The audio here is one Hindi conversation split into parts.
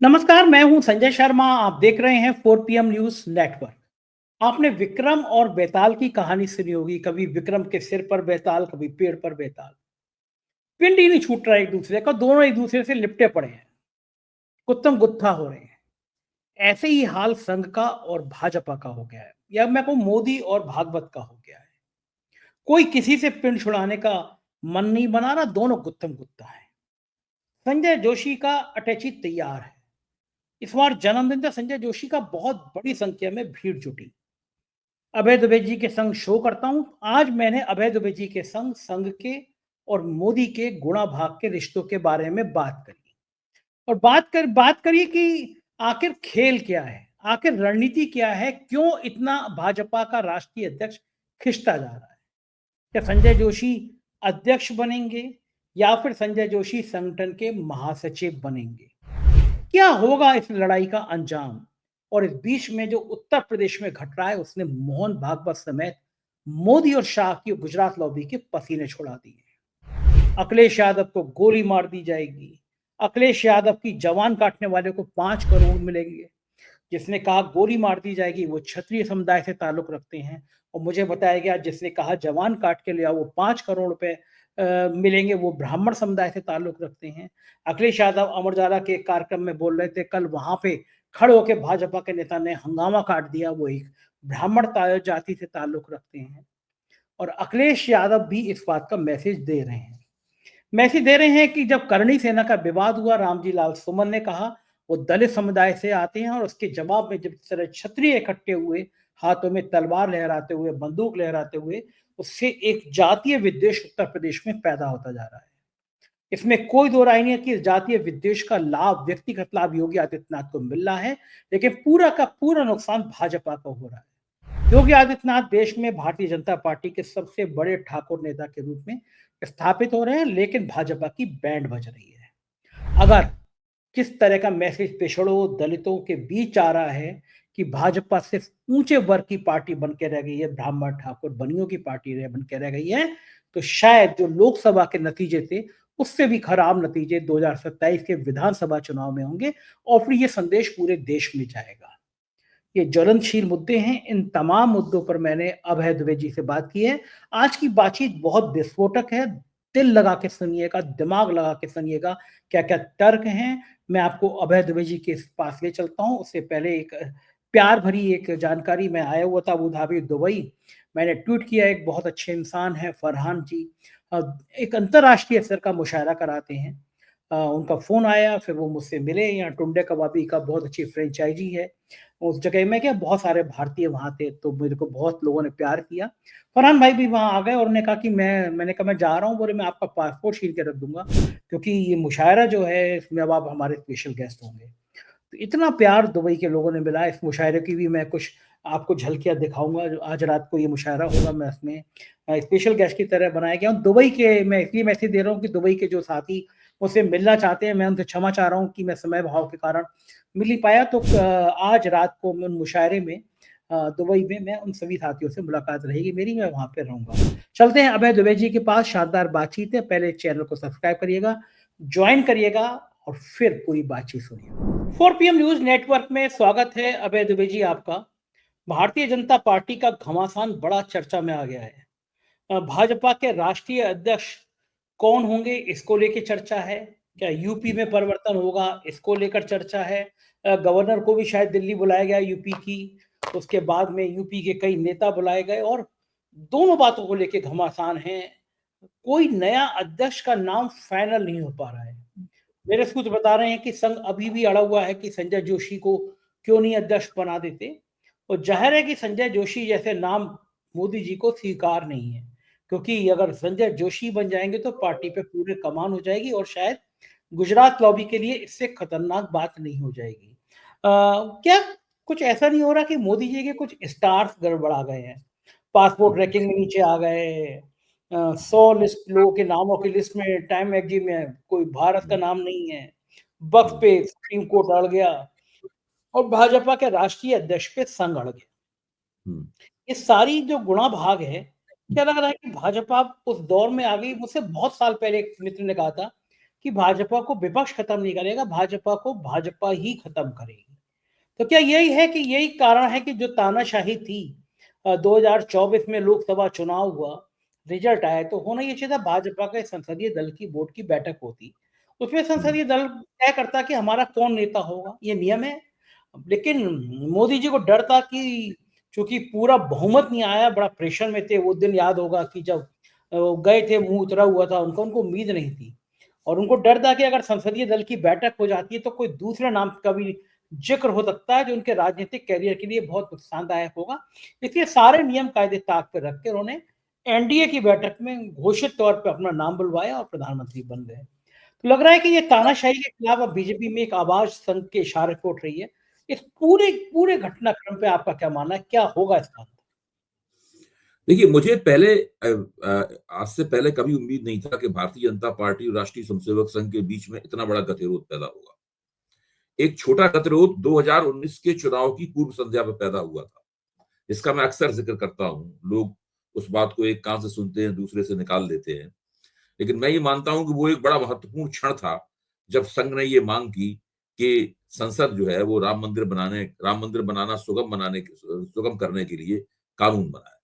नमस्कार, मैं हूं संजय शर्मा। आप देख रहे हैं 4 PM न्यूज नेटवर्क। आपने विक्रम और बेताल की कहानी सुनी होगी। कभी विक्रम के सिर पर बेताल, कभी पेड़ पर बेताल। पिंड ही नहीं छूट रहा एक दूसरे का, दोनों एक दूसरे से लिपटे पड़े हैं, गुत्थम गुत्था हो रहे हैं। ऐसे ही हाल संघ का और भाजपा का हो गया है, या मैं कहूं मोदी और भागवत का हो गया है। कोई किसी से पिंड छुड़ाने का मन नहीं बना रहा, दोनों गुत्थम गुत्था है। संजय जोशी का अटैची तैयार है। इस बार जन्मदिन था संजय जोशी का, बहुत बड़ी संख्या में भीड़ जुटी। अभय दुबे जी के संग शो करता हूं। आज मैंने अभय दुबे जी के संग संघ के और मोदी के गुणा भाग के रिश्तों के बारे में बात करी। और बात करिए कि आखिर खेल क्या है, आखिर रणनीति क्या है, क्यों इतना भाजपा का राष्ट्रीय अध्यक्ष खिंचता जा रहा है। क्या संजय जोशी अध्यक्ष बनेंगे, या फिर संजय जोशी संगठन के महासचिव बनेंगे? क्या होगा इस लड़ाई का अंजाम? और इस बीच में जो उत्तर प्रदेश में घट रहा है, उसने मोहन भागवत समेत मोदी और शाह की गुजरात लॉबी के पसीने छुड़ा दिए। अखिलेश यादव को गोली मार दी जाएगी। अखिलेश यादव की जवान काटने वाले को 5 करोड़ मिलेंगे। जिसने कहा गोली मार दी जाएगी वो क्षत्रिय समुदाय से ताल्लुक रखते हैं, और मुझे बताया गया जिसने कहा जवान काट के ले आओ वो 5 करोड़ रुपए मिलेंगे, वो ब्राह्मण समुदाय से ताल्लुक रखते हैं। अखिलेश यादव अमर उजाला के एक कार्यक्रम में बोल रहे थे, कल वहां पे खड़े होकर भाजपा के नेता ने हंगामा काट दिया, वो एक ब्राह्मण जाति से ताल्लुक रखते हैं। और अखिलेश यादव भी इस बात का मैसेज दे रहे हैं कि जब करणी सेना का विवाद हुआ, रामजी लाल सुमन ने कहा वो दलित समुदाय से आते हैं, और उसके जवाब में जब इस तरह क्षत्रिय इकट्ठे हुए, हाथों में तलवार लहराते हुए, बंदूक लहराते हुए, उससे एक जातीय विद्वेष उत्तर प्रदेश में पैदा होता जा रहा है। इसमें कोई दो राय नहीं है कि जातीय विद्वेष का लाभ, व्यक्तिगत लाभ योगी आदित्यनाथ को मिल रहा है, लेकिन पूरा का पूरा नुकसान भाजपा को हो रहा है। योगी आदित्यनाथ देश में भारतीय जनता पार्टी के सबसे बड़े ठाकुर नेता के रूप में स्थापित हो रहे हैं, लेकिन भाजपा की बैंड बज रही है। अगर किस तरह का मैसेज पिछड़ों दलितों के बीच आ रहा है कि भाजपा सिर्फ ऊंचे वर्ग की पार्टी बन के रह गई है, ब्राह्मण ठाकुर बनियों की पार्टी बन के रह गई है, तो शायद जो लोकसभा के नतीजे थे उससे भी खराब नतीजे 2027 के विधानसभा चुनाव में होंगे, और फिर ये संदेश पूरे देश में जाएगा। ये ज्वलनशील मुद्दे हैं। इन तमाम मुद्दों पर मैंने अभय दुबे जी से बात की है। आज की बातचीत बहुत विस्फोटक है। दिल लगा के सुनिएगा, दिमाग लगा के सुनिएगा, क्या क्या तर्क हैं। मैं आपको अभय दुबे जी के पास ले चलता हूं। उससे पहले एक प्यार भरी एक जानकारी। मैं आया हुआ था अबू धाबी दुबई। मैंने ट्वीट किया, एक बहुत अच्छे इंसान है फरहान जी, एक अंतर्राष्ट्रीय स्तर का मुशायरा कराते हैं। उनका फोन आया, फिर वो मुझसे मिले। यहाँ टुंडे कबाबी का बहुत अच्छी फ्रेंचाइजी है उस जगह में, क्या बहुत सारे भारतीय वहां थे, तो मेरे को बहुत लोगों ने प्यार किया। फरहान भाई भी वहां आ गए, और उन्होंने कहा कि मैंने कहा मैं जा रहा हूँ। बोले मैं आपका पासपोर्ट छीन के रख दूंगा, क्योंकि ये मुशायरा जो है इसमें अब आप हमारे स्पेशल गेस्ट होंगे। तो इतना प्यार दुबई के लोगों ने मिला। इस मुशायरे की भी मैं कुछ आपको झलकियां दिखाऊंगा। जो आज रात को ये मुशायरा होगा, मैं इसमें स्पेशल गेस्ट की तरह बनाया गया हूँ। दुबई के मैं इसलिए मैसेज दे रहा हूँ कि दुबई के जो साथी मुझसे मिलना चाहते हैं, मैं उनसे क्षमा चाह रहा हूँ कि मैं समय भाव के कारण मिल नहीं पाया। तो आज रात को मैं मुशायरे में दुबई में मैं उन सभी साथियों से मुलाकात रहेगी मेरी, मैं वहां पे रहूंगा। चलते हैं अभय दुबे जी के पास। शानदार बातचीत है। पहले चैनल को सब्सक्राइब करिएगा, ज्वाइन करिएगा, और फिर पूरी बातचीत सुनिए। 4 PM न्यूज नेटवर्क में स्वागत है अभय दुबे जी आपका। भारतीय जनता पार्टी का घमासान बड़ा चर्चा में आ गया है। भाजपा के राष्ट्रीय अध्यक्ष कौन होंगे, इसको लेकर चर्चा है। क्या यूपी में परिवर्तन होगा, इसको लेकर चर्चा है। गवर्नर को भी शायद दिल्ली बुलाया गया यूपी की। उसके बाद में यूपी के कई नेता बुलाए गए, और दोनों बातों को लेकर घमासान है। कोई नया अध्यक्ष का नाम फाइनल नहीं हो पा रहा है। मेरे सूत्र बता रहे हैं कि संघ अभी भी अड़ा हुआ है कि संजय जोशी को क्यों नहीं अध्यक्ष बना देते। और जाहिर है कि संजय जोशी जैसे नाम मोदी जी को स्वीकार नहीं है, क्योंकि अगर संजय जोशी बन जाएंगे तो पार्टी पे पूरे कमान हो जाएगी, और शायद गुजरात लॉबी के लिए इससे खतरनाक बात नहीं हो जाएगी। क्या कुछ ऐसा नहीं हो रहा कि मोदी जी के कुछ स्टार्स गड़बड़ा गए हैं, पासपोर्ट रैंकिंग में नीचे आ गए, 100 लोगों के नामों की लिस्ट में टाइम मैगजीन में कोई भारत का नाम नहीं है, वक्त पे सुप्रीम कोर्ट अड़ गया, और भाजपा के राष्ट्रीय अध्यक्ष पे संघ अड़ गया। ये सारी जो गुणा भाग है, क्या लग रहा है कि भाजपा उस दौर में आ गई? मुझसे बहुत साल पहले एक मित्र ने कहा था कि भाजपा को विपक्ष खत्म नहीं करेगा, भाजपा को भाजपा ही खत्म करेगी। तो क्या यही है कि यही कारण है कि जो तानाशाही थी 2024 में लोकसभा चुनाव हुआ, रिजल्ट आया तो होना ये चाहिए था भाजपा के संसदीय दल की बोर्ड की बैठक होती। उसमें हम्म, संसदीय दल तय करता कि हमारा कौन नेता होगा, ये नियम है। लेकिन मोदी जी को डर था कि चूँकि पूरा बहुमत नहीं आया, बड़ा प्रेशर में थे। वो दिन याद होगा कि जब गए थे, मुँह उतरा हुआ था उनका, उनको उम्मीद नहीं थी और उनको डर था कि अगर संसदीय दल की बैठक हो जाती है तो कोई दूसरे नाम का भी ज़िक्र हो सकता है जो उनके राजनीतिक करियर के लिए बहुत नुकसानदायक होगा। इसलिए सारे नियम कायदे ताक पे रख के उन्होंने एनडीए की बैठक में घोषित तौर पे अपना नाम बुलवाया और प्रधानमंत्री बन गए। तो लग रहा है कि ये तानाशाही के खिलाफ अब बीजेपी में एक आवाज़ संघ के इशारे पे उठ रही है। इस पूरे पूरे घटनाक्रम पे आपका क्या मानना है? क्या होगा इसका अंत? देखिए, मुझे पहले आज से पहले कभी उम्मीद नहीं था कि भारतीय जनता पार्टी और राष्ट्रीय स्वयंसेवक संघ के बीच में इतना बड़ा गतिरोध पैदा होगा। एक छोटा गतिरोध 2019 के चुनाव की पूर्व संध्या में पैदा हुआ था, इसका मैं अक्सर जिक्र करता हूं। लोग उस बात को एक कान से सुनते हैं, दूसरे से निकाल देते हैं। लेकिन मैं ये मानता हूं कि वो एक बड़ा महत्वपूर्ण क्षण था जब संघ ने ये मांग की कि संसद जो है वो राम मंदिर बनाना सुगम करने के लिए कानून बनाए।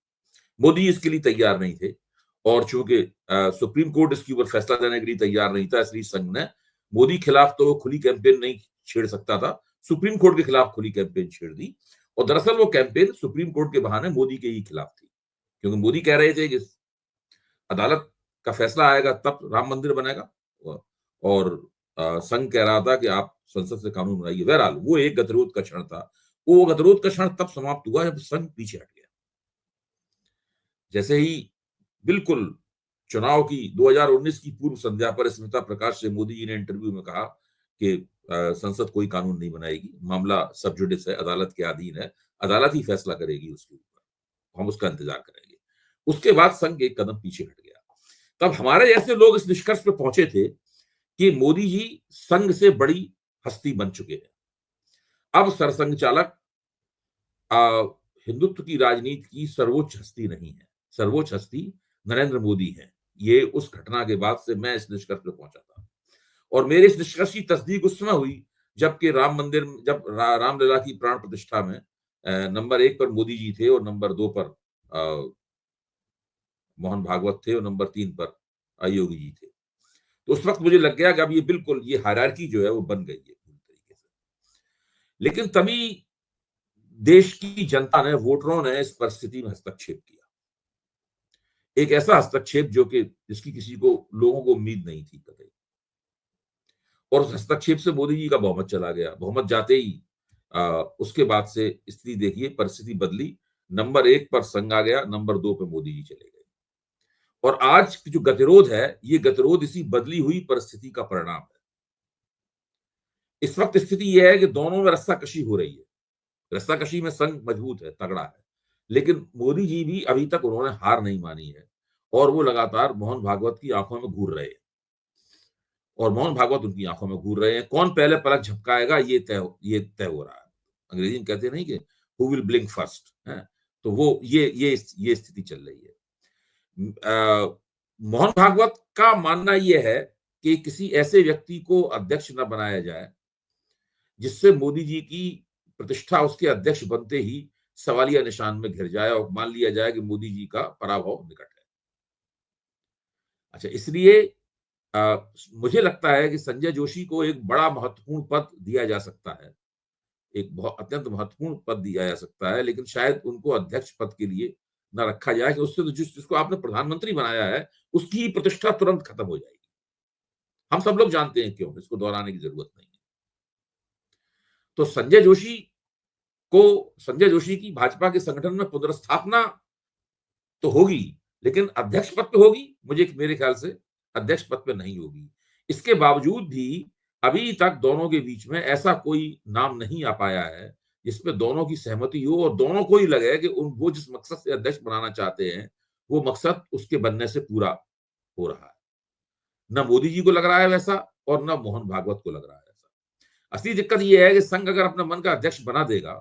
मोदी इसके लिए तैयार नहीं थे और चूंकि सुप्रीम कोर्ट इसके ऊपर फैसला देने के लिए तैयार नहीं था, इसलिए संघ ने मोदी खिलाफ तो खुली कैंपेन नहीं छेड़ सकता था, सुप्रीम कोर्ट के खिलाफ खुली कैंपेन छेड़ दी। और दरअसल वो कैंपेन सुप्रीम कोर्ट के बहाने मोदी के ही खिलाफ थी, क्योंकि मोदी कह रहे थे कि अदालत का फैसला आएगा तब राम मंदिर बनेगा, और संघ कह रहा था कि आप संसद से कानून बनाइए। बहरहाल वो एक गतिरोध का क्षण था। वो गतिरोध का क्षण तब समाप्त हुआ जब संघ पीछे हट गया। जैसे ही बिल्कुल चुनाव की 2019 की पूर्व संध्या पर स्मिता प्रकाश से मोदी जी ने इंटरव्यू में कहा कि संसद कोई कानून नहीं बनाएगी, मामला सब जुडिस है, अदालत के अधीन है, अदालत ही फैसला करेगी उसके ऊपर, हम उसका इंतजार करेंगे। उसके बाद संघ एक कदम पीछे हट गया। तब हमारे जैसे लोग इस निष्कर्ष पे पहुंचे थे कि मोदी जी संघ से बड़ी हस्ती बन चुके हैं। अब सरसंघ चालक हिंदुत्व की राजनीति की सर्वोच्च हस्ती नहीं है, सर्वोच्च हस्ती नरेंद्र मोदी है। ये उस घटना के बाद से मैं इस निष्कर्ष पे पहुंचा था और मेरे इस निष्कर्ष की तस्दीक उस समय हुई जबकि रामलला की प्राण प्रतिष्ठा में नंबर 1 पर मोदी जी थे और नंबर 2 पर मोहन भागवत थे और नंबर 3 पर योगी जी थे। तो उस वक्त मुझे लग गया कि अब ये बिल्कुल ये हायरार्की जो है वो बन गई है पूरी तरीके से। लेकिन तभी देश की जनता ने, वोटरों ने इस परिस्थिति में हस्तक्षेप किया, एक ऐसा हस्तक्षेप जो कि जिसकी किसी को, लोगों को उम्मीद नहीं थी कभी। और उस हस्तक्षेप से मोदी जी का बहुमत चला गया। बहुमत जाते ही उसके बाद से स्थिति देखिए, परिस्थिति बदली। नंबर 1 पर संघ आ गया, नंबर 2 पे मोदी जी चले गए। और आज जो गतिरोध है, ये गतिरोध इसी बदली हुई परिस्थिति का परिणाम है। इस वक्त स्थिति यह है कि दोनों में रस्साकशी हो रही है। रस्साकशी में संघ मजबूत है, तगड़ा है, लेकिन मोदी जी भी अभी तक उन्होंने हार नहीं मानी है और वो लगातार मोहन भागवत की आंखों में घूर रहे हैं और मोहन भागवत उनकी आंखों में घूर रहे हैं। कौन पहले पलक झपकाएगा ये तय हो रहा है। अंग्रेजी में कहते नहीं कि हु विल ब्लिंक फर्स्ट है। तो वो ये स्थिति चल रही है। मोहन भागवत का मानना यह है कि किसी ऐसे व्यक्ति को अध्यक्ष न बनाया जाए जिससे मोदी जी की प्रतिष्ठा उसके अध्यक्ष बनते ही सवालिया निशान में घिर जाए और मान लिया जाए कि मोदी जी का पराभव निकट है। अच्छा, इसलिए मुझे लगता है कि संजय जोशी को एक बड़ा महत्वपूर्ण पद दिया जा सकता है, एक बहुत अत्यंत महत्वपूर्ण पद दिया जा सकता है, लेकिन शायद उनको अध्यक्ष पद के लिए न रखा जाए कि उससे तो जिसको आपने प्रधानमंत्री बनाया है उसकी ही प्रतिष्ठा तुरंत खत्म हो जाएगी। हम सब लोग जानते हैं क्यों, इसको दोहराने की जरूरत नहीं है। तो संजय जोशी की भाजपा के संगठन में पुनर्स्थापना तो होगी, लेकिन अध्यक्ष पद पे होगी? मेरे ख्याल से अध्यक्ष पद पे नहीं होगी। इसके बावजूद भी अभी तक दोनों के बीच में ऐसा कोई नाम नहीं आ पाया है जिसपे दोनों की सहमति हो और दोनों को ही लगे कि वो जिस मकसद से अध्यक्ष बनाना चाहते हैं वो मकसद उसके बनने से पूरा हो रहा है। ना मोदी जी को लग रहा है वैसा और ना मोहन भागवत को लग रहा है ऐसा। असली दिक्कत ये है कि संघ अगर अपना मन का अध्यक्ष बना देगा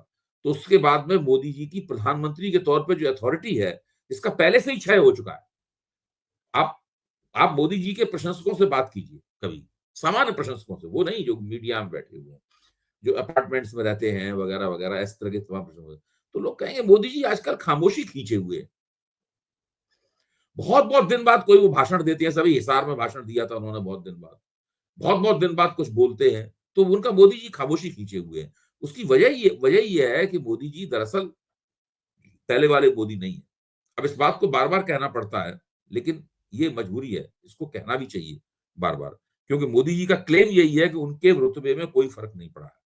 तो उसके बाद में मोदी जी की प्रधानमंत्री के तौर पर जो अथॉरिटी है, इसका पहले से ही क्षय हो चुका है। आप आप मोदी जी के प्रशंसकों से बात कीजिए कभी, सामान्य प्रशंसकों से, वो नहीं जो मीडिया में बैठे हुए हैं, जो अपार्टमेंट्स में रहते हैं वगैरह वगैरह, इस तरह के तमाम प्रशंसक। तो लोग कहेंगे मोदी जी आजकल खामोशी खींचे हुए हैं। बहुत बहुत दिन बाद कोई वो भाषण देते हैं, सभी हिसार में भाषण दिया था उन्होंने बहुत दिन बाद, बहुत बहुत दिन बाद कुछ बोलते हैं, तो उनका मोदी जी खामोशी खींचे हुए हैं। उसकी वजह ये है कि मोदी जी दरअसल पहले वाले मोदी नहीं है। अब इस बात को बार बार कहना पड़ता है, लेकिन ये मजबूरी है, इसको कहना भी चाहिए बार बार, क्योंकि मोदी जी का क्लेम यही है कि उनके रुतबे में कोई फर्क नहीं पड़ा है।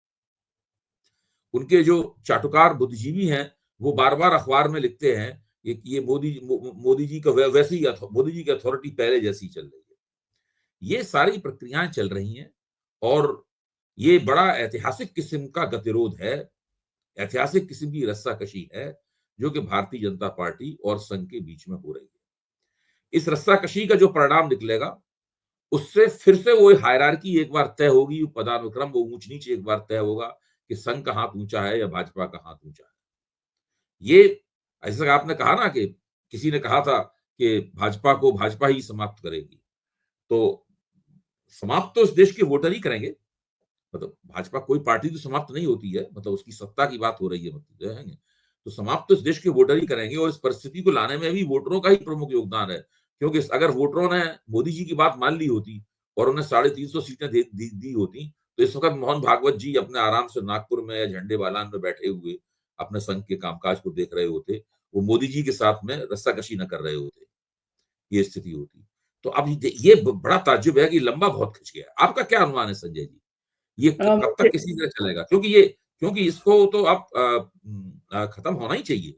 उनके जो चाटुकार बुद्धिजीवी हैं, वो बार बार अखबार में लिखते हैं कि ये मोदी जी का वैसे ही मोदी जी की अथॉरिटी पहले जैसी चल रही है। ये सारी प्रक्रियाएं चल रही हैं और ये बड़ा ऐतिहासिक किस्म का गतिरोध है, ऐतिहासिक किस्म की रस्साकशी है, जो कि भारतीय जनता पार्टी और संघ के बीच में हो रही है। इस रस्साकशी का जो परिणाम निकलेगा, उससे फिर से वो हायरार्की एक बार तय होगी, पदानुक्रम, वो ऊंच नीच एक बार तय होगा कि संघ का हाथ ऊंचा है या भाजपा का हाथ ऊंचा है। ये ऐसा आपने कहा ना कि किसी ने कहा था कि भाजपा को भाजपा ही समाप्त करेगी, तो समाप्त तो इस देश के वोटर ही करेंगे। मतलब भाजपा कोई पार्टी तो समाप्त नहीं होती है, मतलब उसकी सत्ता की बात हो रही है, मतलब है। तो समाप्त तो इस देश के वोटर ही करेंगे और इस परिस्थिति को लाने में भी वोटरों का ही प्रमुख योगदान है, क्योंकि अगर वोटरों ने मोदी जी की बात मान ली होती और उन्हें 350 सीटें दी होती, तो इस वक्त मोहन भागवत जी अपने आराम से नागपुर में या झंडेवालान में बैठे हुए अपने संघ के कामकाज को देख रहे होते, वो मोदी जी के साथ में रस्साकशी न कर रहे होते, ये स्थिति होती। तो अब ये बड़ा ताज्जुब है कि लंबा बहुत खिंच गया। आपका क्या अनुमान है संजय जी, ये कब तक किसी तरह चलेगा? क्योंकि इसको तो अब खत्म होना ही चाहिए।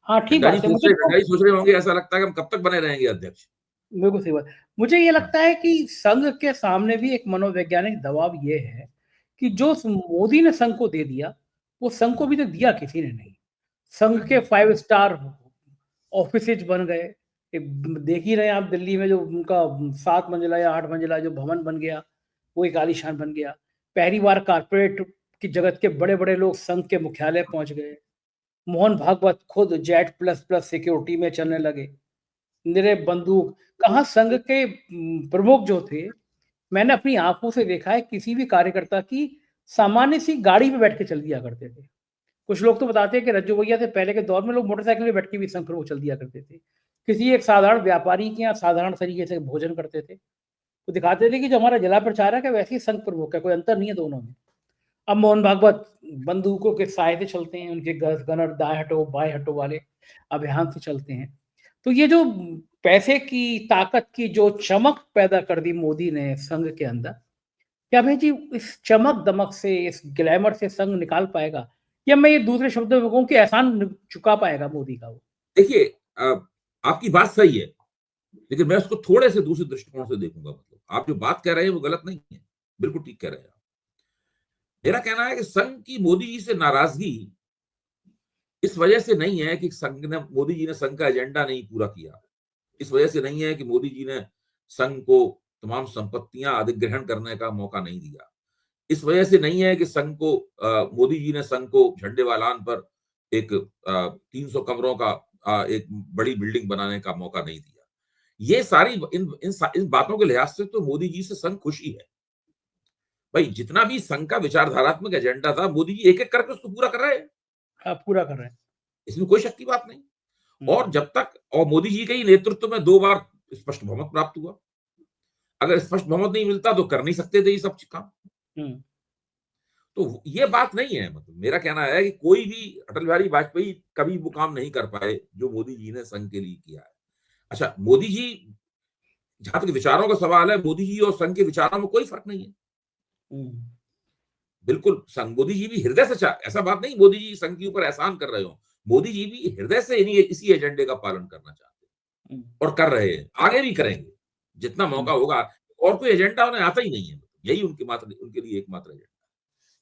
हाँ, ठीक बात है। नड्डा जी सोच रहे होंगे, ऐसा लगता है कि हम कब तक बने रहेंगे अध्यक्ष। बिल्कुल सही बात। मुझे ये लगता है कि संघ के सामने भी एक मनोवैज्ञानिक दबाव ये है कि जो मोदी ने संघ को दे दिया, वो संघ को भी तो दिया किसी ने नहीं। संघ के 5 स्टार ऑफिसेज बन गए। देख ही रहे हैं आप, दिल्ली में जो उनका 7 मंजिला या 8 मंजिला जो भवन बन गया, वो एक आलीशान बन गया। पहली बार कारपोरेट की जगत के बड़े-बड़े लोग संघ के मुख्यालय पहुंच गए। मोहन भागवत खुद जेट प्लस प्लस सिक्योरिटी में चलने लगे। निरे बंदूक, कहाँ संघ के प्रमुख जो थे, मैंने अपनी आंखों से देखा है किसी भी कार्यकर्ता की सामान्य सी गाड़ी में बैठ के चल दिया करते थे। कुछ लोग तो बताते हैं कि रज्जू भैया से पहले के दौर में लोग मोटरसाइकिल में बैठ के भी संघ प्रमुख चल दिया करते थे। किसी एक साधारण व्यापारी के यहाँ साधारण तरीके से भोजन करते थे, तो दिखाते थे कि जो हमारा जिला प्रचारक है वैसे ही संघ प्रमुख है, कोई अंतर नहीं है दोनों में। अब मोहन भागवत बंदूकों के साए से चलते हैं, उनके गनर दाएं हटो बाएं हटो वाले अभियान से चलते हैं। तो ये जो पैसे की ताकत की जो चमक पैदा कर दी मोदी ने संघ के अंदर, क्या भाई जी इस चमक दमक से, इस ग्लैमर से संघ निकाल पाएगा, या मैं ये दूसरे शब्दों में कहूं कि एहसान चुका पाएगा मोदी का वो? देखिए, आपकी बात सही है, लेकिन मैं उसको थोड़े से दूसरे दृष्टिकोण से देखूंगा। मतलब आप जो बात कह रहे हैं वो गलत नहीं है, बिल्कुल ठीक कह रहे हैं आप। मेरा कहना है कि संघ की मोदी जी से नाराजगी इस वजह से नहीं है कि मोदी जी ने संघ का एजेंडा नहीं पूरा किया। इस वजह से नहीं है कि मोदी जी ने संघ को तमाम संपत्तियां अधिग्रहण करने का मौका नहीं दिया। इस वजह से नहीं है कि मोदी जी ने संघ को झंडेवालान पर एक 300 कमरों का एक बड़ी बिल्डिंग बनाने का मौका नहीं दिया। ये सारी इन बातों के लिहाज से तो मोदी जी से संघ खुशी है। भाई जितना भी संघ का विचारधारात्मक एजेंडा था, मोदी जी एक-एक करके उसको पूरा कर रहे हैं। हाँ, पूरा कर रहे हैं। इसमें कोई शक की बात नहीं। और जब तक मोदी जी के ही नेतृत्व में 2 बार स्पष्ट बहुमत प्राप्त हुआ। अगर स्पष्ट बहुमत नहीं मिलता तो कर नहीं सकते थे ये सब काम। तो ये बात नहीं है। मतलब मेरा कहना है कि कोई भी अटल बिहारी वाजपेयी कभी वो काम नहीं कर पाए जो मोदी जी ने संघ के लिए किया है। अच्छा, मोदी जी, जहां तक विचारों का सवाल है, मोदी जी और संघ के विचारों में कोई फर्क नहीं है। बिल्कुल, मोदी जी भी हृदय से ऐसा बात नहीं मोदी जी संघ के ऊपर एहसान कर रहे हो। मोदी जी भी हृदय से इसी एजेंडे का पालन करना चाहते हैं और कर रहे हैं, आगे भी करेंगे जितना मौका होगा। और कोई एजेंडा उन्हें आता ही नहीं है। यही उनके लिए एकमात्र एजेंडा।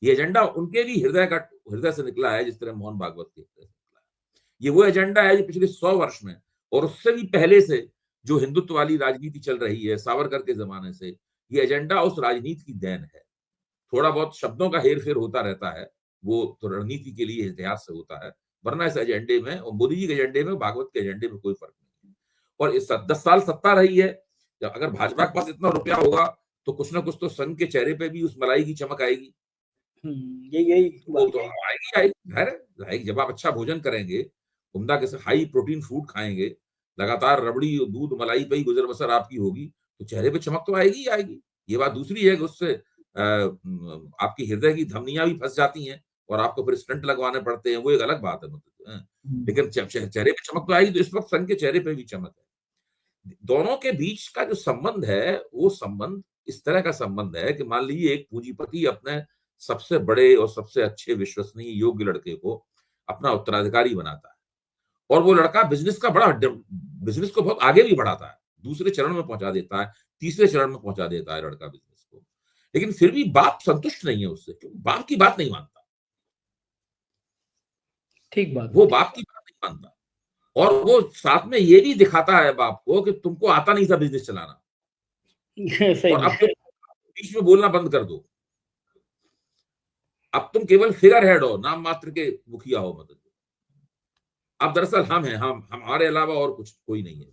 ये एजेंडा उनके भी हृदय से निकला है, जिस तरह मोहन भागवत के हृदय से निकला है। ये वो एजेंडा है जो पिछले 100 वर्ष में और उससे भी पहले से जो हिंदुत्व वाली राजनीति चल रही है सावरकर के जमाने से, ये एजेंडा उस राजनीति की देन है। थोड़ा बहुत शब्दों का हेर-फेर होता रहता है, वो तो रणनीति के लिए, इतिहास से होता है। वरना इस एजेंडे में और मोदी जी के एजेंडे में, भागवत के एजेंडे में कोई फर्क नहीं है। और इस 10 साल सत्ता रही है, अगर भाजपा के पास इतना रुपया होगा तो कुछ ना कुछ तो संघ के चेहरे पे भी उस मलाई की चमक आएगी। यही वो बात तो है। आएगी आएगी, ज़ाहिर है। जब आप अच्छा भोजन करेंगे, उम्दा किसी हाई प्रोटीन फूड खाएँगे, लगातार रबड़ी, दूध, मलाई पे ही गुज़र-बसर आपकी होगी, तो चेहरे पे चमक तो आएगी ही आएगी। ये बात दूसरी है कि उससे आपकी हृदय की धमनियाँ भी फँस जाती हैं और आपको फिर स्टंट लगवाने पड़ते हैं, वो एक अलग बात है मतलब लेकिन चेहरे पे चमक तो आएगी, तो इस वक़्त संघ के चेहरे पे भी चमक है। दोनों के बीच का जो संबंध है, वो संबंध इस तरह का संबंध है कि मान लीजिए एक पूंजीपति अपने सबसे बड़े और सबसे अच्छे विश्वसनीय योग्य लड़के को अपना उत्तराधिकारी बनाता है और वो लड़का बिज़नेस को बहुत आगे भी बढ़ाता है। दूसरे चरण में पहुँचा देता है, तीसरे चरण में पहुँचा देता है लड़का बिज़नेस को। लेकिन फिर भी बाप संतुष्ट नहीं है उससे, क्योंकि बाप की बात नहीं मानता। ठीक बात वो बोली। बाप की बात नहीं मानता और वो साथ में ये भी दिखाता है बाप को कि तुमको आता नहीं था बिज़नेस चलाना सही और अब बात। तुम बीच में बोलना बंद कर दो। अब तुम केवल फिगर हेड हो, नाम मात्र के मुखिया हो मतलब। अब दरअसल हम हैं, हम हमारे अलावा और कुछ कोई नहीं है।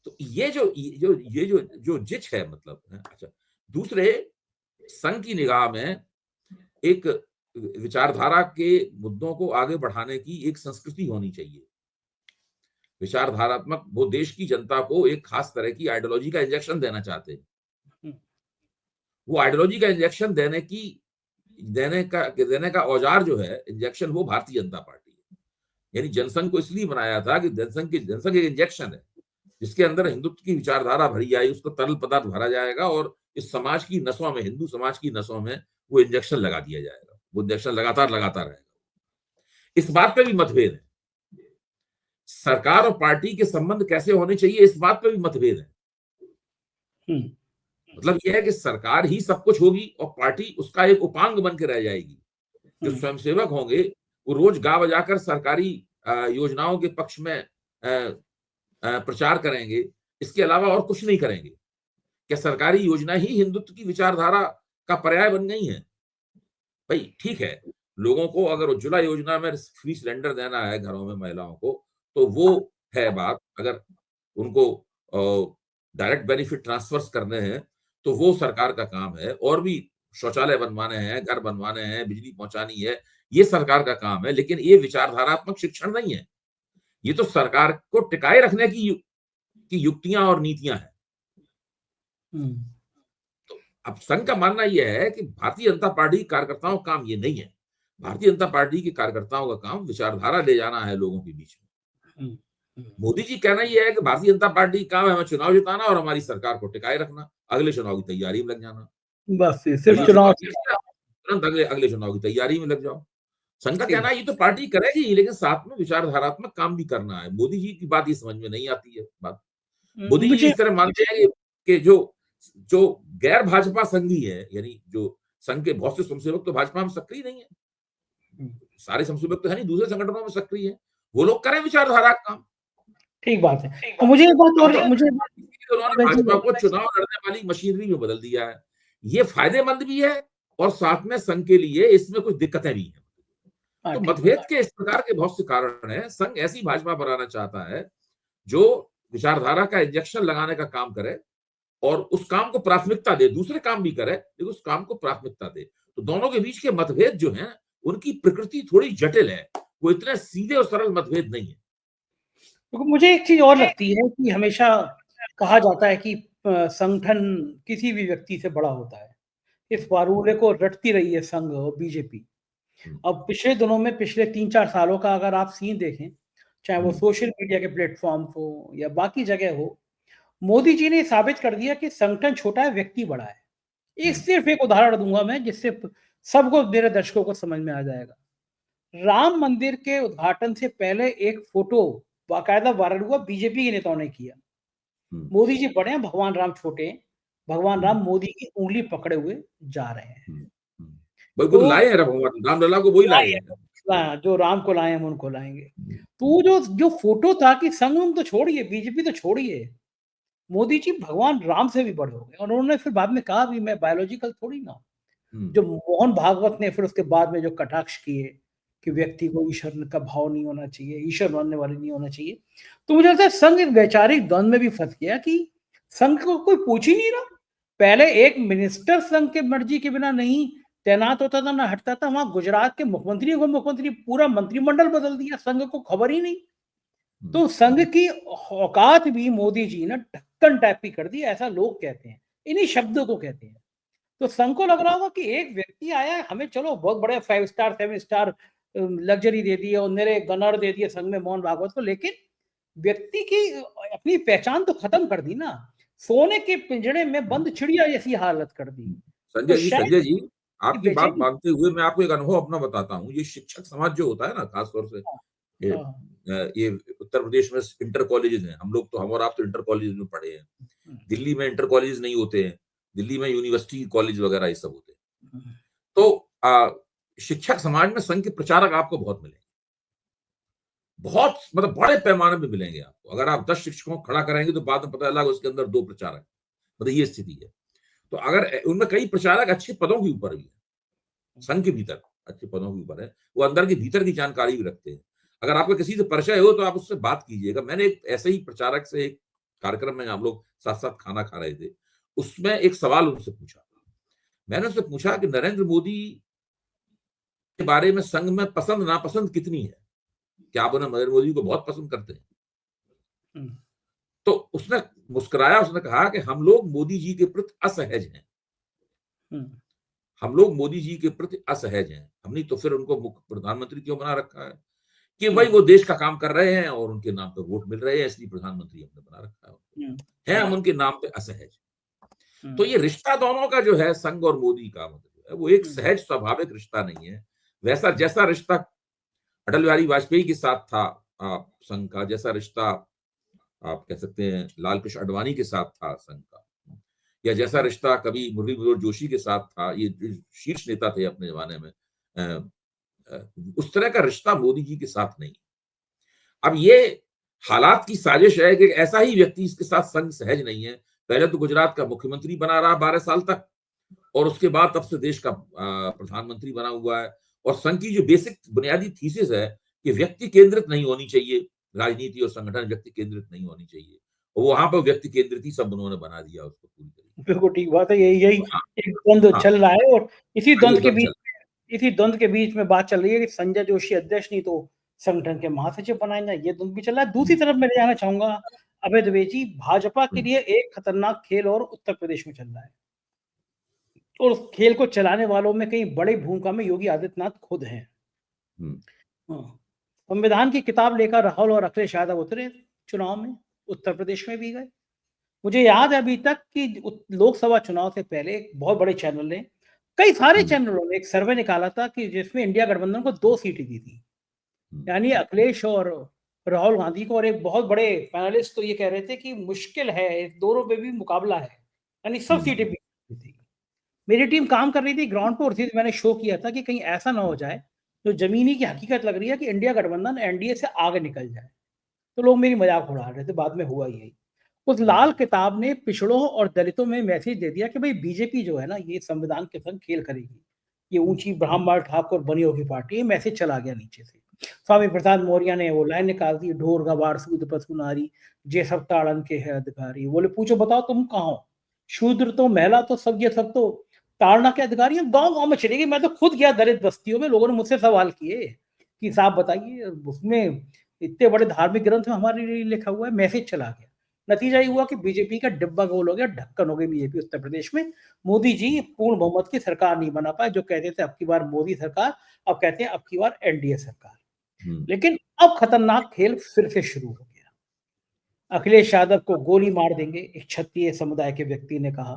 तो ये जो जिच है मतलब अच्छा। दूसरे संघ की निगाह में एक विचारधारा के मुद्दों को आगे बढ़ाने की एक संस्कृति होनी चाहिए। विचारधारात्मक वो देश की जनता को एक खास तरह की आइडियोलॉजी का इंजेक्शन देना चाहते हैं। हुँ, वो आइडियोलॉजी का इंजेक्शन देने का औजार जो है इंजेक्शन, वो भारतीय जनता पार्टी है। यानी जनसंघ को इसलिए बनाया था कि जनसंघ एक इंजेक्शन है जिसके अंदर हिंदुत्व की विचारधारा भरी जाएगी, उसको तरल पदार्थ भरा जाएगा और इस समाज की नसों में, हिंदू समाज की नसों में वो इंजेक्शन लगा दिया जाएगा। वो इंजेक्शन लगातार लगातार रहेगा। इस बात पे भी मतभेद है। सरकार और पार्टी के संबंध कैसे होने चाहिए, इस बात पे भी मतभेद है। हुँ, मतलब यह है कि सरकार ही सब कुछ होगी और पार्टी उसका एक उपांग बन के रह जाएगी। जो हुँ। स्वयंसेवक होंगे वो रोज गा बजाकर सरकारी योजनाओं के पक्ष में प्रचार करेंगे, इसके अलावा और कुछ नहीं करेंगे। क्या सरकारी योजना ही हिंदुत्व की विचारधारा का पर्याय बन गई है? भाई ठीक है, लोगों को अगर उज्ज्वला योजना में फ्री सिलेंडर देना है घरों में महिलाओं को, तो वो है बात। अगर उनको डायरेक्ट बेनिफिट ट्रांसफर्स करने हैं, तो वो सरकार का काम है। और भी शौचालय बनवाने हैं, घर बनवाने हैं, बिजली पहुँचानी है, ये सरकार का काम है। लेकिन ये विचारधारात्मक शिक्षण नहीं है। ये तो सरकार को टिकाए रखने की युक्तियाँ और नीतियाँ हैं। हुँ, तो अब संघ का मानना यह है कि भारतीय जनता पार्टी के कार्यकर्ताओं का काम ये नहीं है। भारतीय जनता पार्टी के कार्यकर्ताओं का काम विचारधारा ले जाना है लोगों के बीच में। हुँ, हुँ। मोदी जी कहना ये है कि भारतीय जनता पार्टी का काम है हमें चुनाव जिताना और हमारी सरकार को टिकाए रखना, अगले चुनाव की तैयारी में लग जाना। बस ये और सिर्फ़ ये चुनाव चुनाव जीत लिया, तुरंत अगले अगले चुनाव की तैयारी में लग जाओ। संघ का सही कहना बात। है ये तो पार्टी करेगी ही, लेकिन साथ में विचारधारात्मक काम भी करना है। मोदी जी की बात ये समझ में नहीं आती है बात। मोदी जी मुझे इस तरह मानते हैं कि जो जो गैर भाजपा संघी है, यानी जो संघ के बहुत से स्वयंसेवक तो भाजपा में सक्रिय नहीं है। हुँ, सारे स्वयंसेवक तो है नहीं, दूसरे संगठनों में सक्रिय है। वो लोग करें विचारधारा का काम। ठीक बात है। और मुझे एक बात हम और तो मुझे इसीलिए उन्होंने भाजपा को चुनाव लड़ने वाली मशीनरी में बदल दिया है। ये फायदेमंद भी है और साथ में संघ के लिए इसमें कुछ दिक्कतें भी हैं। हाँ, तो ठीक बात। मतभेद के इस प्रकार के बहुत से कारण हैं। संघ ऐसी भाजपा बनाना चाहता है जो विचारधारा का इंजेक्शन लगाने का काम करे और उस काम को प्राथमिकता दे। दूसरे काम भी करे, लेकिन उस काम को प्राथमिकता दे। तो दोनों के बीच के मतभेद जो हैं, उनकी प्रकृति थोड़ी जटिल है। वो इतने सीधे और सरल मतभेद नहीं है। देखो मुझे एक चीज़ और लगती है कि हमेशा कहा जाता है कि संगठन किसी भी व्यक्ति से बड़ा होता है। इस फार्मूले को रटती रही है संघ और बीजेपी। हुँ, अब पिछले दिनों में पिछले 3-4 सालों का अगर आप सीन देखें, चाहे वो हुँ, सोशल मीडिया के प्लेटफ़ॉर्म्स हो या बाकी जगह हो, मोदी जी ने साबित कर दिया कि संगठन छोटा है, व्यक्ति बड़ा है। एक हुँ, सिर्फ़ एक उदाहरण दूँगा मैं जिससे सबको मेरे दर्शकों को समझ में आ जाएगा। राम मंदिर के उद्घाटन से पहले एक फ़ोटो बाकायदा वायरल हुआ, बीजेपी के नेताओं ने किया। हुँ, मोदी जी बड़े हैं, भगवान राम छोटे हैं। भगवान हुँ, राम मोदी की उँगली पकड़े हुए जा रहे हैं। हुँ, हुँ। वही वो तो तो लाए हैं भगवान रामलला को, वही लाए हैं। हाँ, जो राम को लाए हम उनको लाएँगे। हुँ, तो वो जो जो फ़ोटो था कि संघ-वंघ तो छोड़िए, बीजेपी तो छोड़िए, मोदी जी भगवान राम से भी बड़े हो गए और उन्होंने फिर बाद में कहा भी मैं बायोलॉजिकल थोड़ी ना हूँ। हुँ, जो मोहन भागवत ने फिर उसके बाद में जो कटाक्ष किए कि हुँ, व्यक्ति को ईश्वर का भाव नहीं होना चाहिए, ईश्वर मानने वाले नहीं होना चाहिए। तो मुझे लगता है संघ एक वैचारिक द्वंद में भी फँस गया कि संघ को कोई पूछ ही नहीं रहा। पहले एक मिनिस्टर संघ के मर्जी के बिना नहीं तैनात होता था, ना हटता था। वहां गुजरात के मुख्यमंत्री को मुख्यमंत्री पूरा मंत्रिमंडल बदल दिया, संघ को खबर ही नहीं। तो संघ की औकात भी मोदी जी ने ढक्कन टाइप की कर दी, ऐसा लोग कहते हैं, इन्हीं शब्दों को कहते हैं। तो संघ को लग रहा होगा कि एक व्यक्ति आया, हमें चलो बहुत बड़े 5 स्टार 7 स्टार लग्जरी दे दी और मेरे गनर दे दिए संघ में मोहन भागवत को, लेकिन व्यक्ति की अपनी पहचान तो खत्म कर दी ना, सोने के पिंजड़े में बंद चिड़िया जैसी हालत कर दी। तो संजय जी, आपकी बात बेचैनी। मानते हुए मैं आपको एक अनुभव अपना बताता हूँ। ये शिक्षक समाज जो होता है ना, खास तौर से ये हाँ, ये उत्तर प्रदेश में इंटर कॉलेजेस हैं। हम और आप तो इंटर कॉलेज में पढ़े हैं। दिल्ली में इंटर कॉलेज नहीं होते हैं। दिल्ली में यूनिवर्सिटी कॉलेज वगैरह ये सब होते हैं। तो शिक्षक समाज में संघ के प्रचारक आपको बहुत मिलेंगे। बहुत मतलब बड़े पैमाने पे मिलेंगे आपको। अगर आप 10 शिक्षकों को खड़ा कराएंगे तो बाद में पता चला उसके अंदर 2 प्रचारक, मतलब ये स्थिति है। तो अगर उनमें कई प्रचारक अच्छे पदों के ऊपर भी है, संघ के भीतर अच्छे पदों के ऊपर है, वो अंदर के भीतर की जानकारी भी रखते हैं। अगर आपका किसी से परिचय हो तो आप उससे बात कीजिएगा। मैंने एक ऐसे ही प्रचारक से एक कार्यक्रम में हम लोग साथ-साथ खाना खा रहे थे। उसमें एक सवाल उनसे पूछा। मैंने उससे पूछा कि नरेंद्र मोदी के बारे में संघ में पसंद-नापसंद कितनी है? क्या आप नरेंद्र मोदी को बहुत पसंद करते हैं? तो उसने मुस्कुराया, उसने कहा कि हम लोग मोदी जी के प्रति असहज हैं। हम लोग मोदी जी के प्रति असहज हैं। हमने तो फिर उनको प्रधानमंत्री क्यों बना रखा है? कि भाई वो देश का काम कर रहे हैं और उनके नाम पे वोट मिल रहे हैं, इसलिए प्रधानमंत्री हमने बना रखा है हम उनके नाम पे असहज। तो ये रिश्ता दोनों का जो है, संघ और मोदी का, मतलब है वो एक सहज स्वाभाविक रिश्ता नहीं है। वैसा जैसा रिश्ता अटल बिहारी वाजपेयी के साथ था संघ का, जैसा रिश्ता आप कह सकते हैं लाल कृष्ण आडवाणी के साथ था संघ का, या जैसा रिश्ता कभी मुरली मनोहर जोशी के साथ था, ये जो शीर्ष नेता थे अपने जमाने में, उस तरह का रिश्ता मोदी जी के साथ नहीं। अब ये हालात की साजिश है कि ऐसा ही व्यक्ति इसके साथ संघ सहज नहीं है। पहले तो गुजरात का मुख्यमंत्री बना रहा 12 साल तक, और उसके बाद तब से देश का प्रधानमंत्री बना हुआ है। और संघ की जो बेसिक बुनियादी थीसिस है कि व्यक्ति केंद्रित नहीं होनी चाहिए, राजनीति और संगठन व्यक्ति केंद्रित नहीं होनी चाहिए, और वहां पर व्यक्ति केंद्रित ही सब उन्होंने बना दिया उसको पूरी तरीके से। बिल्कुल ठीक बात है। यही हाँ, एक द्वंद्व हाँ, चल रहा है, और इसी ये द्वंद्व के दम बीच चल। इसी द्वंद्व के बीच में बात चल रही है कि संजय जोशी अध्यक्ष नहीं तो संगठन के महासचिव बनाए जाए। ये द्वंद्व भी चल रहा है। दूसरी तरफ मैं जाना चाहूंगा अभय द्विवेदी, भाजपा के लिए एक खतरनाक खेल और उत्तर प्रदेश में चल रहा है, और उस खेल को चलाने वालों में कई बड़ी भूमिका में योगी आदित्यनाथ खुद हैं। हाँ। संविधान की किताब लेकर राहुल और अखिलेश यादव उतरे चुनाव में, उत्तर प्रदेश में भी गए। मुझे याद है अभी तक कि लोकसभा चुनाव से पहले एक बहुत बड़े चैनल ने, कई सारे चैनलों ने एक सर्वे निकाला था कि जिसमें इंडिया गठबंधन को 2 सीटें दी थी, यानी अखिलेश और राहुल गांधी को। और एक बहुत बड़े पैनलिस्ट तो ये कह रहे थे कि मुश्किल है, दोनों पे भी मुकाबला है, यानी सब सीटें भी थी। मेरी टीम काम कर रही थी ग्राउंड पर, और मैंने शो किया था कि कहीं ऐसा ना हो जाए, तो जमीनी की हकीकत लग रही है कि इंडिया गठबंधन एनडीए से आगे निकल जाए। तो लोग मेरी मजाक उड़ा रहे थे, बाद में हुआ यही। उस लाल किताब ने पिछड़ों और दलितों में मैसेज दे दिया कि भाई बीजेपी जो है ना, ये संविधान के संग खेल करेगी, ये ऊंची ब्राह्मण ठाकुर बनियों की पार्टी। ये मैसेज चला गया नीचे से। स्वामी प्रसाद मौर्य ने वो लाइन निकाल दी, ढोर गवार सूद पशु नारी जे सब ताड़न के है अधिकारी। बोले पूछो बताओ तुम कहाँ हो, शूद्र तो महिला तो सब, ये सब तो ताड़ना के अधिकारी हैं। गाँव गाँव में चली गई। मैं तो खुद गया दलित बस्तियों में, लोगों ने मुझसे सवाल किए कि साहब बताइए, उसमें इतने बड़े धार्मिक ग्रंथ में हमारे लिए लिखा हुआ है। मैसेज चला गया। नतीजा ये हुआ कि बीजेपी का डिब्बा गोल हो गया, ढक्कन हो गई बीजेपी उत्तर प्रदेश में। मोदी जी पूर्ण बहुमत की सरकार नहीं बना पाए। जो कहते थे अब की बार मोदी सरकार, अब कहते हैं अब की बार एनडीए सरकार। लेकिन अब खतरनाक खेल फिर से शुरू हो गया। अखिलेश यादव को गोली मार देंगे, एक क्षत्रिय समुदाय के व्यक्ति ने कहा।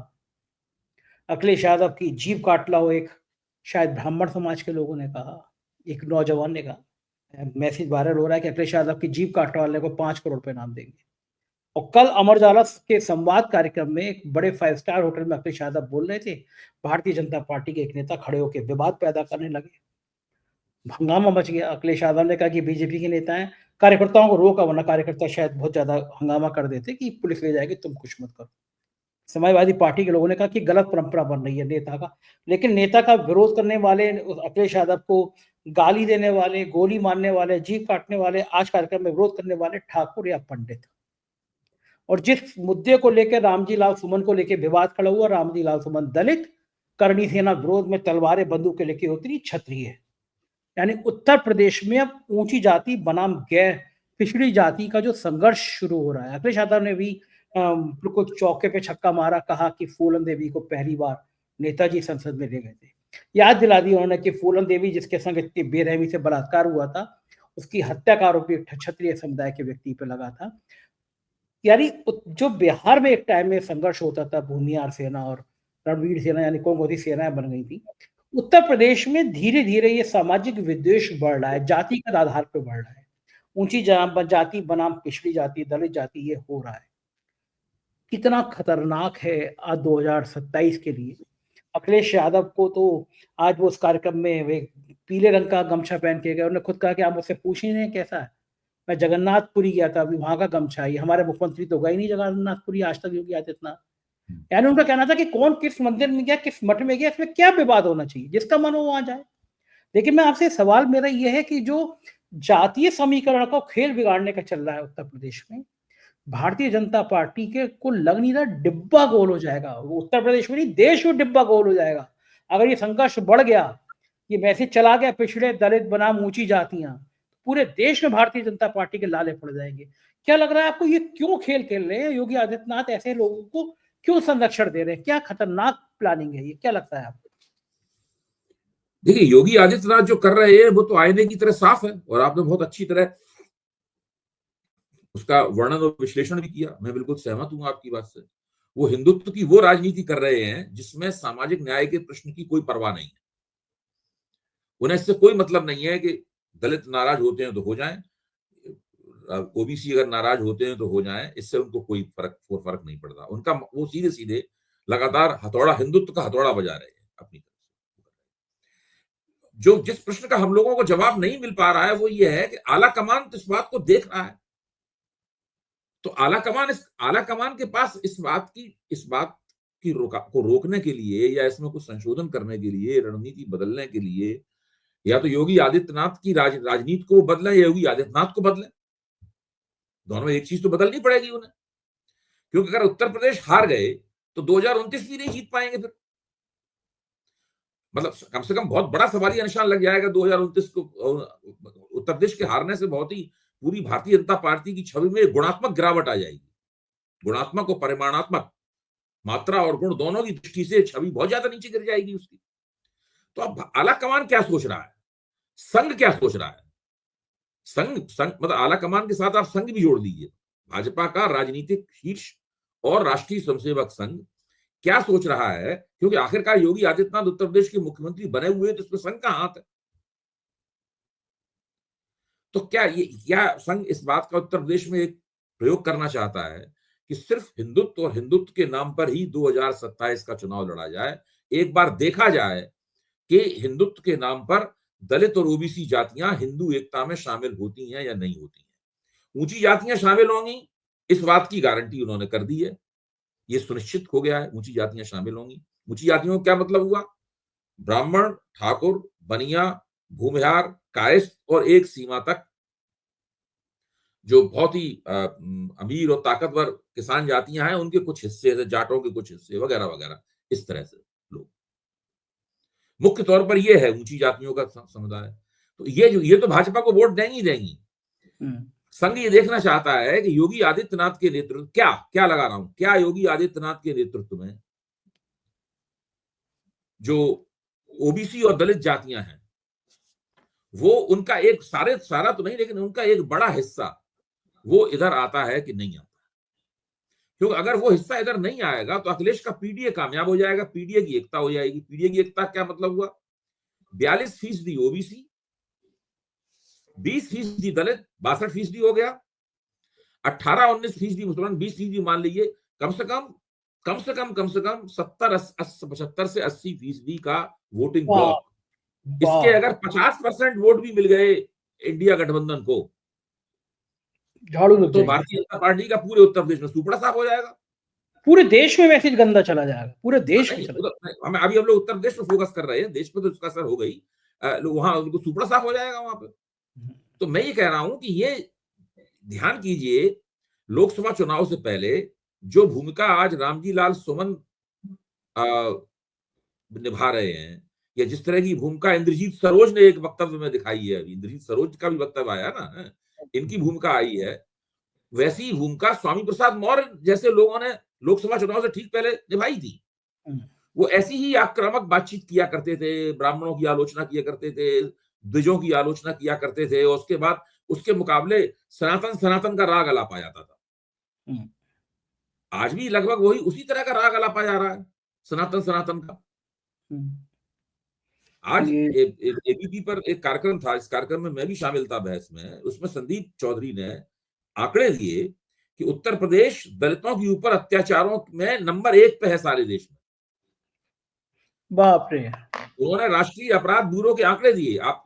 अखिलेश यादव की जीभ काट लाओ, एक शायद ब्राह्मण समाज के लोगों ने कहा। एक नौजवान ने कहा। मैसेज वायरल हो रहा है कि अखिलेश यादव की जीभ काटने वाले को 5 करोड़ रुपए इनाम देंगे। और कल अमर उजाला के संवाद कार्यक्रम में एक बड़े 5 स्टार होटल में अखिलेश यादव बोल रहे थे। भारतीय जनता पार्टी के एक नेता खड़े होकर विवाद पैदा करने लगे, हंगामा मच गया। अखिलेश यादव ने कहा कि बीजेपी के नेता हैं, कार्यकर्ताओं को रोका, वरना कार्यकर्ता शायद बहुत ज्यादा हंगामा कर देते कि पुलिस ले जाएगी, तुम कुछ मत करो। समाजवादी पार्टी के लोगों ने कहा कि गलत परंपरा बन रही है नेता का। लेकिन नेता का विरोध करने वाले, अखिलेश यादव को गाली देने वाले, गोली मारने वाले, जीभ काटने वाले, आज कार्यक्रम में विरोध करने वाले ठाकुर या पंडित। और जिस मुद्दे को लेकर रामजी लाल सुमन को लेकर विवाद खड़ा हुआ, रामजी लाल सुमन दलित, करणी सेना विरोध में तलवारें बंदूकें लेके उतरी क्षत्रिय। यानी उत्तर प्रदेश में अब ऊंची जाति बनाम गैर पिछड़ी जाति का जो संघर्ष शुरू हो रहा है। अखिलेश यादव ने भी बिल्कुल चौके पे छक्का मारा, कहा कि फूलन देवी को पहली बार नेताजी संसद में ले गए थे। याद दिला दी उन्होंने कि फूलन देवी जिसके संग इतनी बेरहमी से बलात्कार हुआ था, उसकी हत्या का आरोप क्षत्रिय समुदाय के व्यक्ति पे लगा था। यानी जो बिहार में एक टाइम में संघर्ष होता था, भूमिहार सेना और रणवीर सेना यानी कोमुदी सेनाएं बन गई थी, उत्तर प्रदेश में धीरे धीरे ये सामाजिक विद्वेष बढ़ रहा है, जातिगत आधार पर बढ़ रहा है। ऊंची जाति बनाम पिछड़ी जाति, दलित जाति, ये हो रहा है। कितना खतरनाक है आज 2027 के लिए। अखिलेश यादव को तो आज वो उस कार्यक्रम में वे पीले रंग का गमछा पहन के गए, उन्होंने खुद कहा कि आप मुझसे पूछ ही नहीं कैसा है, मैं जगन्नाथपुरी गया था, अभी वहां का गमछा है। हमारे मुख्यमंत्री तो गए नहीं जगन्नाथपुरी आज तक, योगी आदित्यनाथ। यानी उनका कहना था कि कौन किस मंदिर में गया, किस मठ में गया, इसमें क्या विवाद होना चाहिए, जिसका मन हो वहां जाए। लेकिन मैं आपसे सवाल मेरा यह है कि जो जातीय समीकरण को खेल बिगाड़ने का चल रहा है उत्तर प्रदेश में, भारतीय जनता पार्टी के को लग नहीं रहा डिब्बा गोल हो जाएगा। वो उत्तर प्रदेश में नहीं, देश में डिब्बा गोल हो जाएगा अगर ये संघर्ष बढ़ गया, ये मैसेज चला गया पिछड़े दलित बनाम ऊंची जातियां, पूरे देश में भारतीय जनता पार्टी के लाले पड़ जाएंगे। क्या लग रहा है आपको, ये क्यों खेल खेल रहे हैं योगी आदित्यनाथ, ऐसे लोगों को क्यों संरक्षण दे रहे हैं? क्या खतरनाक प्लानिंग है ये, क्या लगता है आपको? देखिए, योगी आदित्यनाथ जो कर रहे हैं वो तो आईने की तरह साफ है, और आपने बहुत अच्छी तरह उसका वर्णन और विश्लेषण भी किया। मैं बिल्कुल सहमत हूं आपकी बात से। वो हिंदुत्व की वो राजनीति कर रहे हैं जिसमें सामाजिक न्याय के प्रश्न की कोई परवाह नहीं है। उन्हें इससे कोई मतलब नहीं है कि दलित नाराज होते हैं तो हो जाएं, ओबीसी अगर नाराज होते हैं तो हो जाएं, इससे उनको कोई फर्क नहीं पड़ता। उनका वो सीधे सीधे लगातार हथौड़ा, हिंदुत्व का हथौड़ा बजा रहे हैं अपनी तरफ से। जो जिस प्रश्न का हम लोगों को जवाब नहीं मिल पा रहा है वो ये है कि आला कमान इस बात को देख रहा है, तो आला कमान के पास इस बात की को रोकने के लिए या इसमें कुछ संशोधन करने के लिए, रणनीति बदलने के लिए, या तो योगी आदित्यनाथ की राजनीति को बदले या योगी आदित्यनाथ को बदले। दोनों में एक चीज तो बदलनी पड़ेगी उन्हें, क्योंकि अगर उत्तर प्रदेश हार गए तो 2029 भी नहीं जीत पाएंगे फिर। मतलब कम से कम बहुत बड़ा सवालिया निशान लग जाएगा 2029 को। उत्तर प्रदेश के हारने से बहुत ही पूरी भारतीय जनता पार्टी की छवि में गुणात्मक गिरावट आ जाएगी। गुणात्मक और परिमाणात्मक, मात्रा और गुण दोनों की दृष्टि से छवि बहुत ज्यादा नीचे गिर जाएगी उसकी। तो अब आला कमान क्या सोच रहा है, संघ क्या सोच रहा है? संघ मतलब आला कमान के साथ आप संघ भी जोड़ दीजिए। भाजपा का राजनीतिक शीर्ष और राष्ट्रीय स्वयंसेवक संघ क्या सोच रहा है, क्योंकि आखिरकार योगी आदित्यनाथ उत्तर प्रदेश के मुख्यमंत्री बने हुए, तो इसमें संघ का हाथ है। तो क्या संघ इस बात का उत्तर प्रदेश में एक प्रयोग करना चाहता है कि सिर्फ हिंदुत्व और हिंदुत्व के नाम पर ही 2027 का चुनाव लड़ा जाए? एक बार देखा जाए कि हिंदुत्व के नाम पर दलित और ओबीसी जातियां हिंदू एकता में शामिल होती हैं या नहीं होती हैं। ऊंची जातियां शामिल होंगी, इस बात की गारंटी उन्होंने कर दी है, ये सुनिश्चित हो गया है, ऊंची जातियां शामिल होंगी। ऊंची जातियों का क्या मतलब हुआ? ब्राह्मण, ठाकुर, बनिया, भूमिहार, कायस्थ और एक सीमा तक जो बहुत ही अमीर और ताकतवर किसान जातियां हैं, उनके कुछ हिस्से, जाटों के कुछ हिस्से वगैरह वगैरह, इस तरह से लोग। मुख्य तौर पर यह है ऊंची जातियों का समुदाय। तो ये तो भाजपा को वोट देंगी। संघ ये देखना चाहता है कि योगी आदित्यनाथ के नेतृत्व, क्या लगा रहा हूं, क्या योगी आदित्यनाथ के नेतृत्व में जो ओबीसी और दलित जातियां हैं, वो उनका एक सारा तो नहीं, लेकिन उनका एक बड़ा हिस्सा वो इधर आता है कि नहीं आता? क्योंकि अगर वो हिस्सा इधर नहीं आएगा तो अखिलेश का पीडीए कामयाब हो जाएगा, पीडीए की एकता हो जाएगी। पीडीए की एकता क्या मतलब हुआ? 42% ओबीसी, 20% दलित, 62% हो गया, 18-19% मुसलमान, 20% मान लीजिए। कम से कम 75 से 80% का वोटिंग ब्लॉक। इसके अगर 50% वोट भी मिल गए इंडिया गठबंधन को, झाड़ू लग तो जाएगी। भारतीय जनता पार्टी का पूरे उत्तर प्रदेश में सुपड़ा साफ हो जाएगा। पूरे देश में मैसेज गंदा चला जाएगा, पूरे देश में चला। अभी हम लोग उत्तर प्रदेश में फोकस कर रहे हैं, देश पे तो इसका असर हो गई, वहां उनको सुपड़ा साफ हो जाएगा वहां पे। तो मैं ये कह रहा हूं कि ये ध्यान कीजिए, लोकसभा चुनाव से पहले जो भूमिका आज रामजी लाल सुमन निभा रहे हैं, या जिस तरह की भूमिका इंद्रजीत सरोज ने एक वक्तव्य में दिखाई है, इंद्रजीत सरोज का भी वक्तव्य आया ना, इनकी भूमिका आई है, वैसी ही भूमिका स्वामी प्रसाद मौर्य जैसे लोगों ने लोकसभा चुनाव से ठीक पहले निभाई थी। वो ऐसी ही आक्रामक बातचीत किया करते थे, ब्राह्मणों की आलोचना किया करते थे, द्विजों की आलोचना किया करते थे, और उसके बाद उसके मुकाबले सनातन का राग अलापा जाता था। आज भी लगभग वही उसी तरह का राग अलापा जा रहा है, सनातन का। आज एबीपी पर एक कार्यक्रम था, इस कार्यक्रम में मैं भी शामिल था बहस में, उसमें संदीप चौधरी ने आंकड़े दिए कि उत्तर प्रदेश दलितों के ऊपर अत्याचारों में नंबर 1 पे है सारे देश में। बाप रे। उन्होंने राष्ट्रीय अपराध ब्यूरो के आंकड़े दिए, आप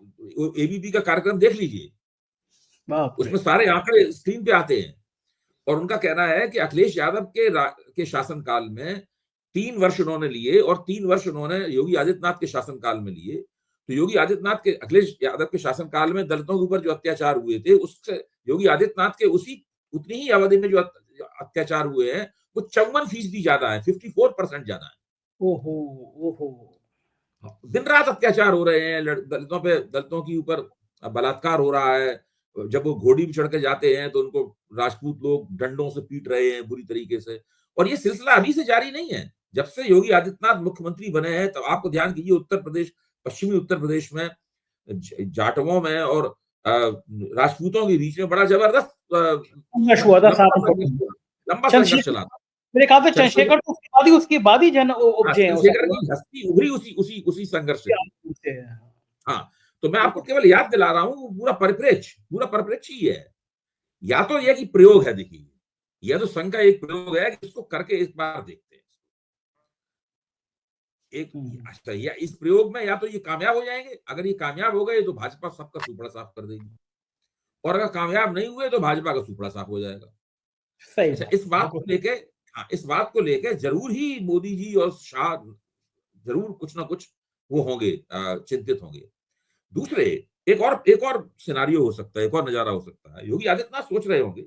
एबीपी का कार्यक्रम देख लीजिए, उसमें सारे आंकड़े स्क्रीन पे आते हैं। और उनका कहना है कि अखिलेश यादव के शासनकाल में 3 वर्ष उन्होंने लिए और 3 वर्ष उन्होंने योगी आदित्यनाथ के शासनकाल में लिए। तो योगी आदित्यनाथ के, अखिलेश यादव के शासनकाल में दलितों के ऊपर जो अत्याचार हुए थे, उससे योगी आदित्यनाथ के उतनी ही अवधि में जो अत्याचार हुए हैं वो 54% ज्यादा है, 54% ज्यादा है। ओहो। दिन रात अत्याचार हो रहे हैं, दलितों के ऊपर बलात्कार हो रहा है। जब वो घोड़ी भी चढ़ के जाते हैं तो उनको राजपूत लोग डंडों से पीट रहे हैं बुरी तरीके से। और ये सिलसिला अभी से जारी नहीं है, जब से योगी आदित्यनाथ मुख्यमंत्री बने हैं तब आपको ध्यान कीजिए, उत्तर प्रदेश, पश्चिमी उत्तर प्रदेश में जाटवों में और राजपूतों के बीच में बड़ा जबरदस्त लंबा संघर्ष चला था। मेरे ख्याल से चंद्रशेखर तो उसके बाद ही जन उपजे हैं, चंद्रशेखर की हस्ती उभरी उसी संघर्ष से। हाँ, तो मैं आपको केवल याद दिला रहा हूँ, पूरा परिप्रेक्ष्य ही है। या तो यह कि प्रयोग है, देखिए, यह तो संघ का एक प्रयोग है कि इसको करके एक बार देखते हैं या इस प्रयोग में या तो ये कामयाब हो जाएंगे। अगर ये कामयाब हो गए तो भाजपा सबका सुपड़ा साफ कर देगी, और अगर कामयाब नहीं हुए तो भाजपा का सुपड़ा साफ हो जाएगा। अच्छा, इस बात को लेके जरूर ही मोदी जी और शाह जरूर कुछ ना कुछ वो होंगे, चिंतित होंगे। दूसरे एक और सिनारियो हो सकता है, एक और नजारा हो सकता है। योगी आदित्यनाथ सोच रहे होंगे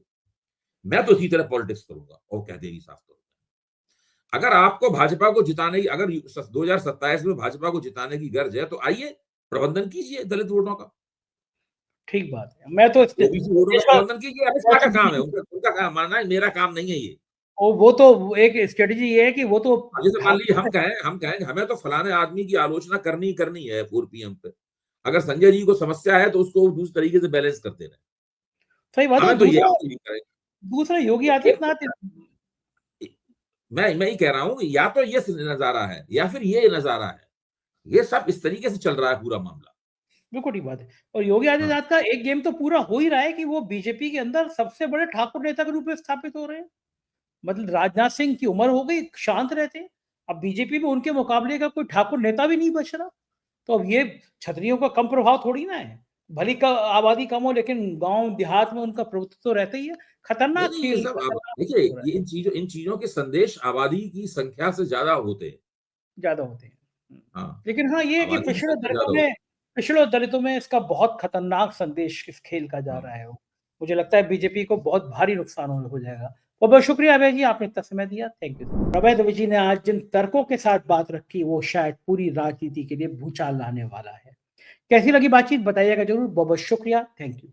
मैं तो इसी तरह पॉलिटिक्स करूंगा, और कह देगी साफ तौर पर, अगर आपको भाजपा को जिताने की, अगर 2027 में भाजपा को जिताने की गर्ज है तो आइए प्रबंधन कीजिए दलित वोटों का। ठीक बात है, मैं तो प्रबंधन कीजिए, अमित शाह का काम है, उनका काम मानना है, मेरा काम नहीं है ये। और वो तो एक स्ट्रेटेजी ये है कि वो तो जैसे मान लीजिए हम कहें हमें तो फलाने आदमी की आलोचना करनी है 4 PM पे, अगर संजय जी को समस्या है तो उसको दूसरे तरीके से बैलेंस करते रहे। सही बात है। तो दूसरा योगी आदित्यनाथ, मैं ही कह रहा हूँ, या तो ये नजारा है या फिर ये नजारा है, ये सब इस तरीके से चल रहा है पूरा मामला। बिल्कुल ठीक बात है। और योगी आदित्यनाथ का एक गेम तो पूरा हो ही रहा है कि वो बीजेपी के अंदर सबसे बड़े ठाकुर नेता के रूप में स्थापित हो रहे हैं। मतलब राजनाथ सिंह की उम्र हो गई, शांत रहते हैं, अब बीजेपी में उनके मुकाबले का कोई ठाकुर नेता भी नहीं बच रहा। तो अब ये क्षत्रियों का कम प्रभाव थोड़ी ना है, भली का आबादी कम हो लेकिन गांव देहात में उनका प्रभुत्व तो रहता ही है। खतरनाक खेल। देखिए, इन चीजों के संदेश आबादी की संख्या से ज्यादा होते हैं। हाँ। लेकिन हाँ, ये है कि पिछड़े दलितों में इसका बहुत खतरनाक संदेश इस खेल का जा रहा है। मुझे लगता है बीजेपी को बहुत भारी नुकसान हो जाएगा। बहुत शुक्रिया अभय जी, आपने इतना समय दिया, थैंक यू। अभय दवे जी ने आज जिन तर्कों के साथ बात रखी वो शायद पूरी राजनीति के लिए भूचाल लाने वाला है। कैसी लगी बातचीत बताइएगा जरूर। बहुत शुक्रिया, थैंक यू।